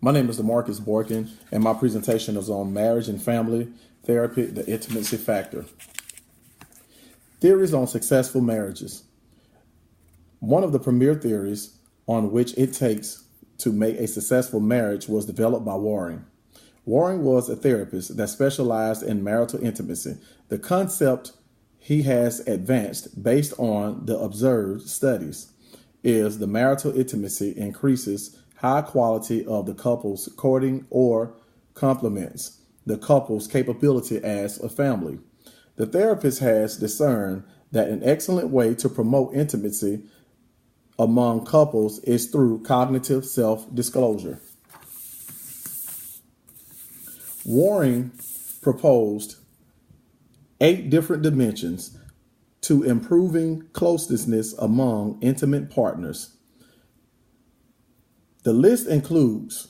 My name is B.Boykin, and my presentation is on marriage and family therapy, the intimacy factor. Theories on successful marriages. One of the premier theories on which it takes to make a successful marriage was developed by Waring. Waring was a therapist that specialized in marital intimacy. The concept he has advanced based on the observed studies is the marital intimacy increases high quality of the couple's courting or complements the couple's capability as a family. The therapist has discerned that an excellent way to promote intimacy among couples is through cognitive self-disclosure. Waring proposed 8 different dimensions to improving closeness among intimate partners. The list includes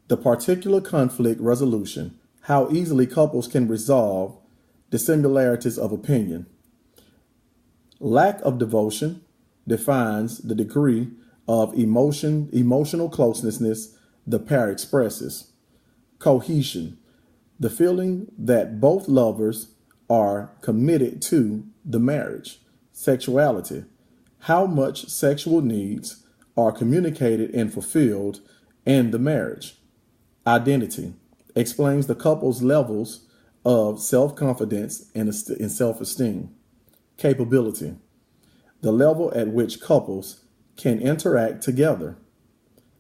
the particular conflict resolution, how easily couples can resolve dissimilarities of opinion. Lack of devotion defines the degree of emotional closeness the pair expresses. Cohesion, the feeling that both lovers are committed to the marriage. Sexuality, how much sexual needs are communicated and fulfilled in the marriage. Identity, explains the couple's levels of self-confidence and self-esteem. Capability, the level at which couples can interact together.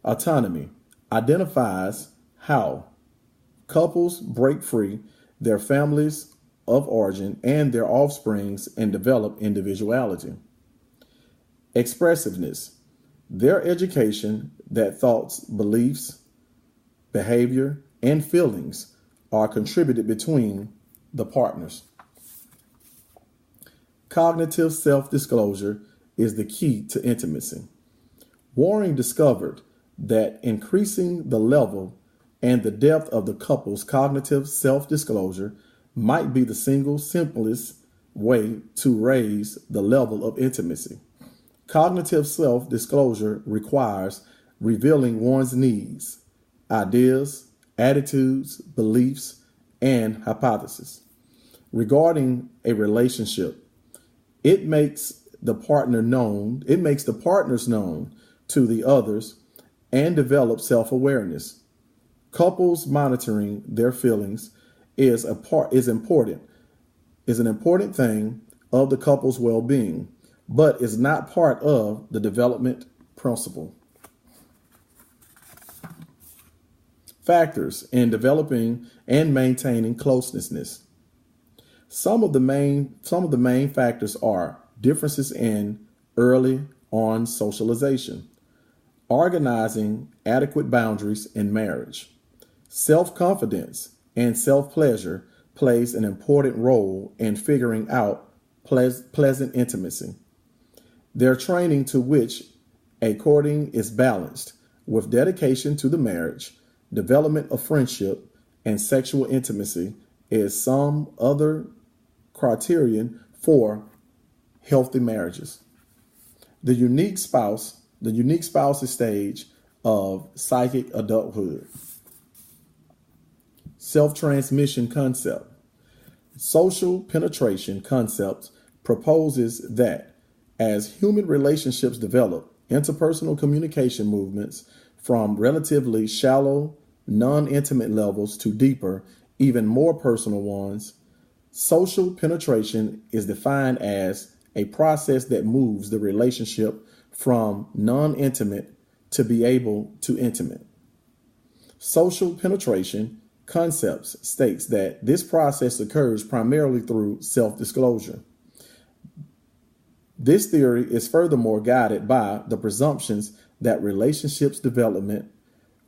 Autonomy, identifies how couples break free their families of origin and their offsprings and develop individuality. Expressiveness, their education that thoughts, beliefs, behavior, and feelings are contributed between the partners. Cognitive self-disclosure is the key to intimacy. Waring discovered that increasing the level and the depth of the couple's cognitive self-disclosure might be the simplest way to raise the level of intimacy. Cognitive self-disclosure requires revealing one's needs, ideas, attitudes, beliefs, and hypotheses regarding a relationship. It makes the partners known to the others and develop self-awareness. Couples monitoring their feelings is an important thing of the couple's well-being, but is not part of the development principle. Factors in developing and maintaining closeness. Some of the main factors are differences in early on socialization, organizing adequate boundaries in marriage, self-confidence and self-pleasure plays an important role in figuring out pleasant intimacy. Their training to which a courting is balanced with dedication to the marriage, development of friendship, and sexual intimacy is some other criterion for healthy marriages. The unique spouse's stage of psychic adulthood. Self-transmission concept. Social penetration concept proposes that as human relationships develop, interpersonal communication movements from relatively shallow, non-intimate levels to deeper, even more personal ones. Social penetration is defined as a process that moves the relationship from non-intimate to be able to intimate. Social penetration concepts states that this process occurs primarily through self-disclosure. This theory is furthermore guided by the presumptions that relationships development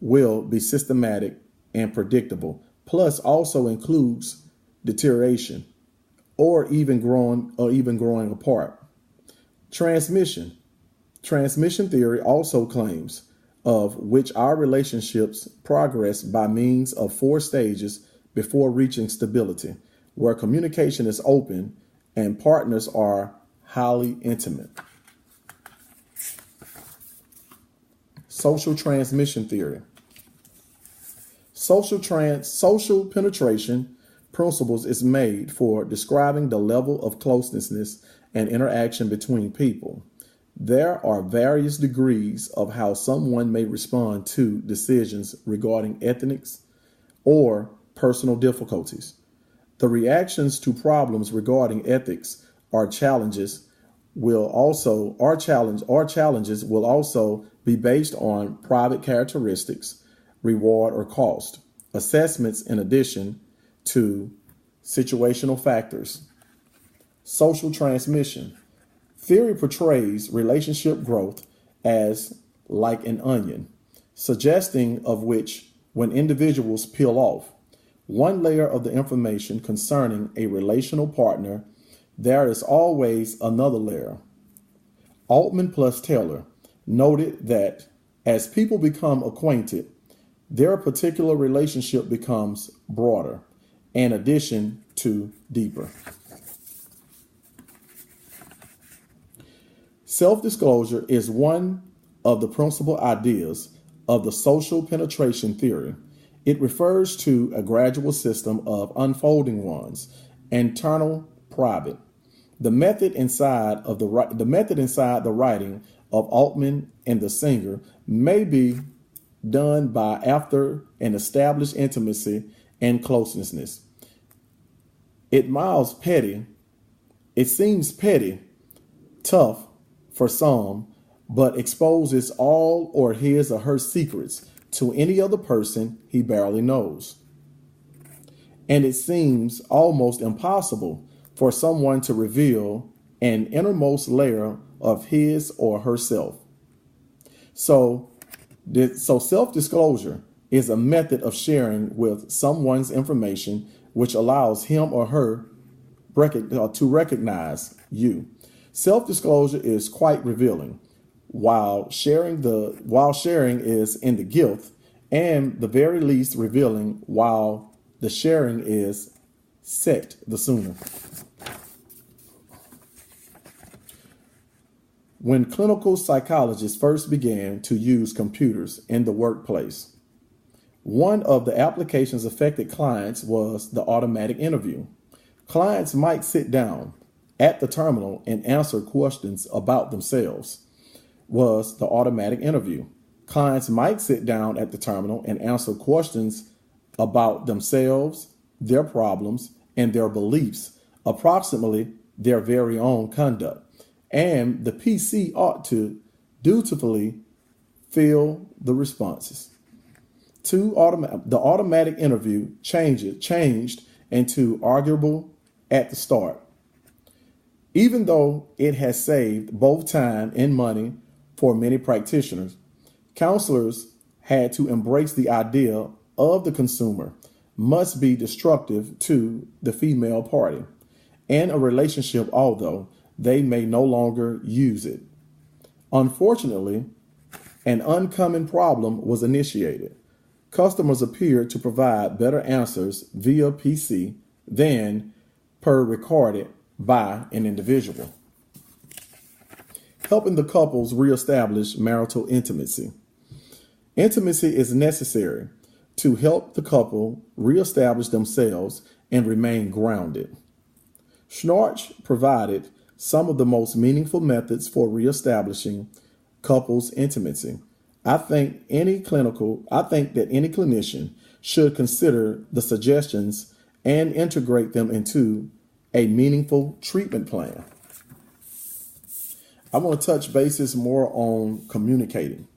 will be systematic and predictable, plus also includes deterioration or even growing apart. Transmission theory also claims of which our relationships progress by means of 4 stages before reaching stability, where communication is open and partners are highly intimate. Social transmission theory. Social penetration principles is made for describing the level of closeness and interaction between people. There are various degrees of how someone may respond to decisions regarding ethics or personal difficulties. The reactions to problems regarding ethics or challenges challenges will also be based on private characteristics, reward or cost, assessments in addition to situational factors. Social transmission. Theory portrays relationship growth as like an onion, suggesting of which when individuals peel off one layer of the information concerning a relational partner, there is always another layer. Altman plus Taylor noted that as people become acquainted, their particular relationship becomes broader, in addition to deeper. Self-disclosure is one of the principal ideas of the social penetration theory. It refers to a gradual system of unfolding one's internal private. The method inside the writing of Altman and the Singer may be done by after an established intimacy and closeness. It seems petty, tough for some, but exposes all or his or her secrets to any other person he barely knows. And it seems almost impossible for someone to reveal an innermost layer of his or herself. So self-disclosure is a method of sharing with someone's information which allows him or her to recognize you. Self-disclosure is quite revealing, while sharing is in the gift, and the very least revealing, while the sharing is set the sooner. When clinical psychologists first began to use computers in the workplace, one of the applications affected clients was the automatic interview. Clients might sit down at the terminal and answer questions about themselves. Was the automatic interview. Clients might sit down at the terminal and answer questions about themselves, their problems, and their beliefs, approximately their very own conduct. And the PC ought to dutifully fill the responses. The automatic interview changed into arguable at the start. Even though it has saved both time and money for many practitioners, counselors had to embrace the idea of the consumer must be destructive to the female party and a relationship, although they may no longer use it. Unfortunately, an uncommon problem was initiated. Customers appeared to provide better answers via PC than per recorded by an individual. Helping the couples reestablish marital intimacy. Intimacy is necessary to help the couple reestablish themselves and remain grounded. Schnarch provided some of the most meaningful methods for reestablishing couples' intimacy. I think that any clinician should consider the suggestions and integrate them into a meaningful treatment plan. I want to touch bases more on communicating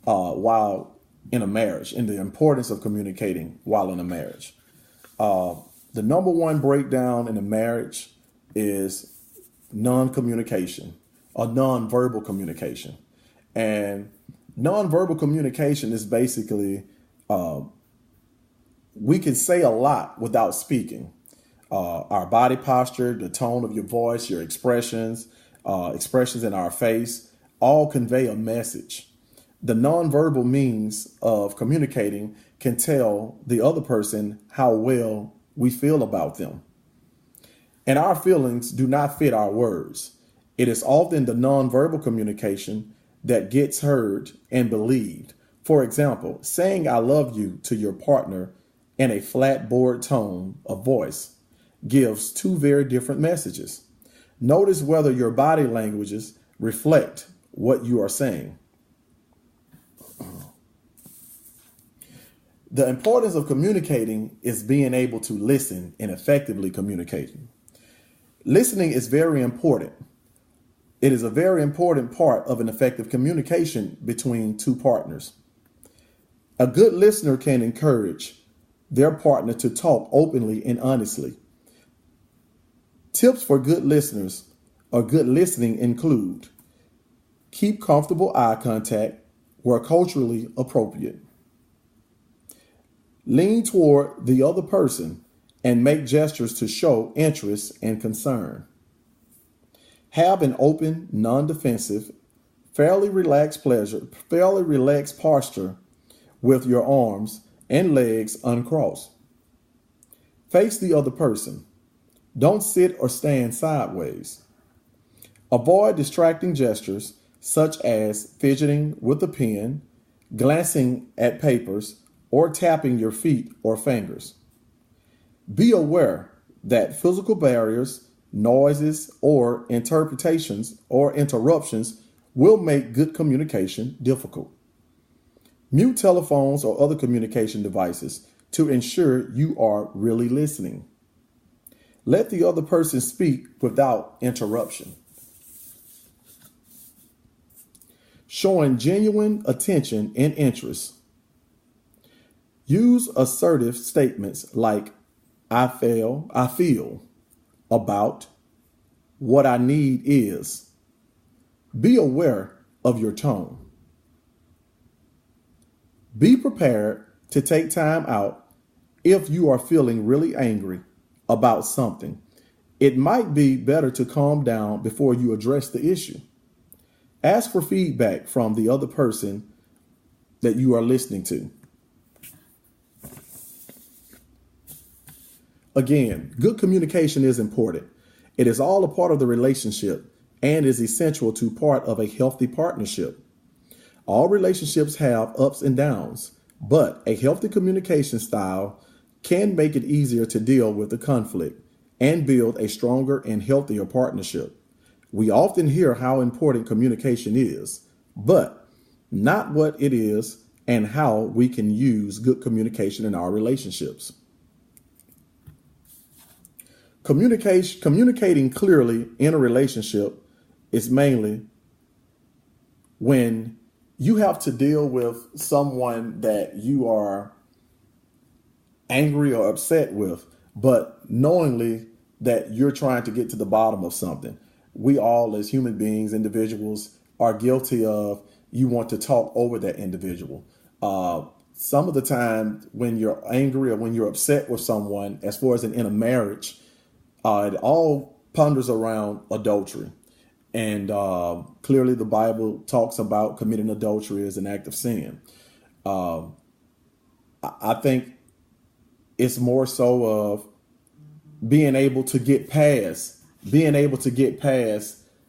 while in a marriage and the importance of communicating while in a marriage. The number one breakdown in a marriage is non-communication or non-verbal communication. And non-verbal communication is basically, we can say a lot without speaking. Our body posture, the tone of your voice, your expressions in our face, all convey a message. The nonverbal means of communicating can tell the other person how well we feel about them. And our feelings do not fit our words. It is often the nonverbal communication that gets heard and believed. For example, saying I love you to your partner in a flat bored tone of voice gives two very different messages. Notice whether your body languages reflect what you are saying. The importance of communicating is being able to listen and effectively communicating. Listening is very important. It is a very important part of an effective communication between two partners. A good listener can encourage their partner to talk openly and honestly. Tips for good listeners or good listening include: keep comfortable eye contact where culturally appropriate. Lean toward the other person and make gestures to show interest and concern. Have an open, non-defensive, fairly relaxed posture with your arms and legs uncrossed. Face the other person. Don't sit or stand sideways. Avoid distracting gestures such as fidgeting with a pen, glancing at papers, or tapping your feet or fingers. Be aware that physical barriers, noises, or interpretations or interruptions will make good communication difficult. Mute telephones or other communication devices to ensure you are really listening. Let the other person speak without interruption. Showing genuine attention and interest. Use assertive statements like I feel, about, what I need is. Be aware of your tone. Be prepared to take time out if you are feeling really angry about something. It might be better to calm down before you address the issue. Ask for feedback from the other person that you are listening to. Again, good communication is important. It is all a part of the relationship and is essential to part of a healthy partnership. All relationships have ups and downs, but a healthy communication style can make it easier to deal with the conflict and build a stronger and healthier partnership. We often hear how important communication is, but not what it is and how we can use good communication in our relationships. Communicating clearly in a relationship is mainly when you have to deal with someone that you are angry or upset with, but knowingly that you're trying to get to the bottom of something. We all, as human beings, individuals, are guilty of you want to talk over that individual. Some of the time when you're angry or when you're upset with someone, as far as in a marriage, it all ponders around adultery. And clearly the Bible talks about committing adultery as an act of sin. I think it's more so of being able to get past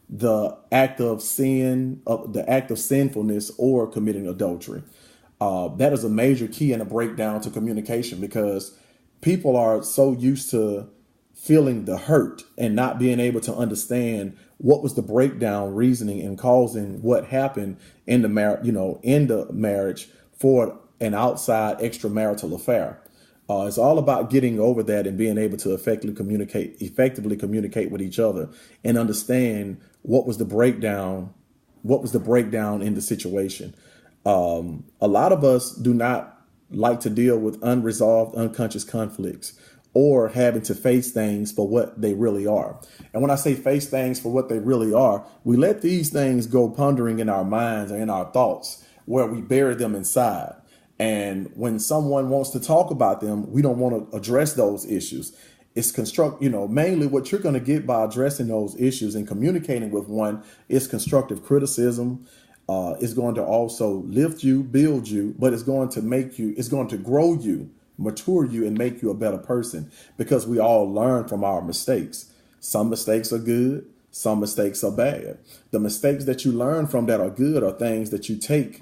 the act of sin, the act of sinfulness or committing adultery. That is a major key and a breakdown to communication, because people are so used to feeling the hurt and not being able to understand what was the breakdown reasoning and causing what happened in the marriage for an outside extramarital affair. It's all about getting over that and being able to effectively communicate with each other and understand what was the breakdown in the situation. A lot of us do not like to deal with unresolved unconscious conflicts or having to face things for what they really are. And when I say face things for what they really are, we let these things go pondering in our minds or in our thoughts, where we bury them inside. And when someone wants to talk about them, we don't want to address those issues. It's mainly what you're going to get by addressing those issues and communicating with one is constructive criticism. It's going to also lift you, build you, but it's going to grow you, mature you, and make you a better person, because we all learn from our mistakes. Some mistakes are good, some mistakes are bad. The mistakes that you learn from that are good are things that you take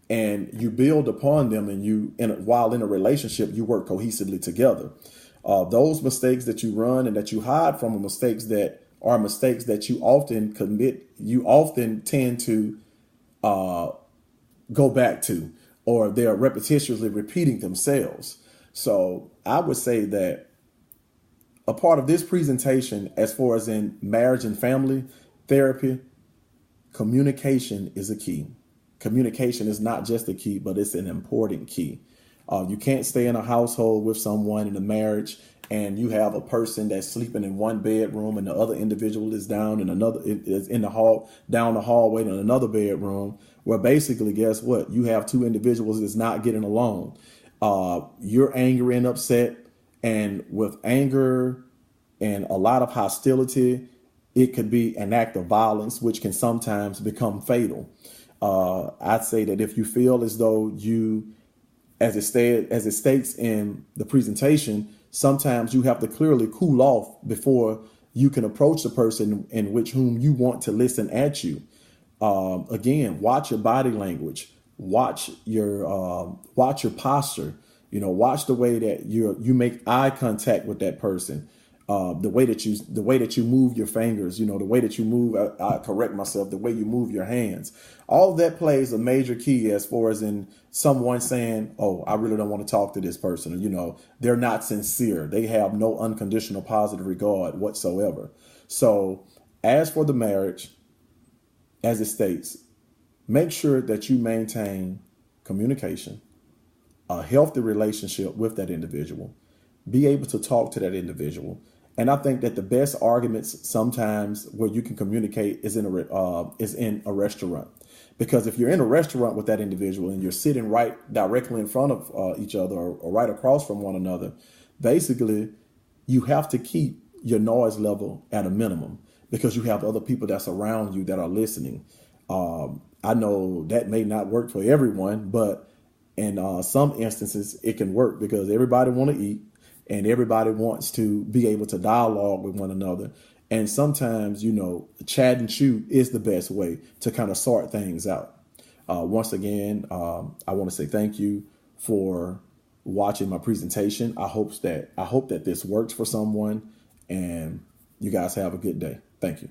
and you build upon them, and while in a relationship, you work cohesively together. Those mistakes that you run and that you hide from are mistakes that you often commit, you often tend to go back to, or they are repetitiously repeating themselves. So I would say that a part of this presentation, as far as in marriage and family therapy, communication is a key. Communication is not just a key, but it's an important key. You can't stay in a household with someone in a marriage and you have a person that's sleeping in one bedroom and the other individual is down in another, is in the hall, down the hallway in another bedroom, where basically, guess what? You have two individuals that's not getting along. You're angry and upset, and with anger and a lot of hostility, it could be an act of violence, which can sometimes become fatal. I'd say that if you feel as though as it states in the presentation, sometimes you have to clearly cool off before you can approach the person in which whom you want to listen at you. Again, watch your body language, watch your posture. Watch the way that you make eye contact with that person. The way that you move your fingers, the way that you move, I correct myself, the way you move your hands. All of that plays a major key as far as in someone saying, oh, I really don't want to talk to this person. Or, they're not sincere. They have no unconditional positive regard whatsoever. So as for the marriage, as it states, make sure that you maintain communication, a healthy relationship with that individual, be able to talk to that individual. And I think that the best arguments sometimes where you can communicate is in a restaurant. Because if you're in a restaurant with that individual and you're sitting right directly in front of each other, or right across from one another, basically you have to keep your noise level at a minimum, because you have other people that's around you that are listening. I know that may not work for everyone, but in some instances it can work, because everybody want to eat and everybody wants to be able to dialogue with one another. And sometimes, chat and shoot is the best way to kind of sort things out. Once again, I want to say thank you for watching my presentation. I hope that this works for someone, and you guys have a good day. Thank you.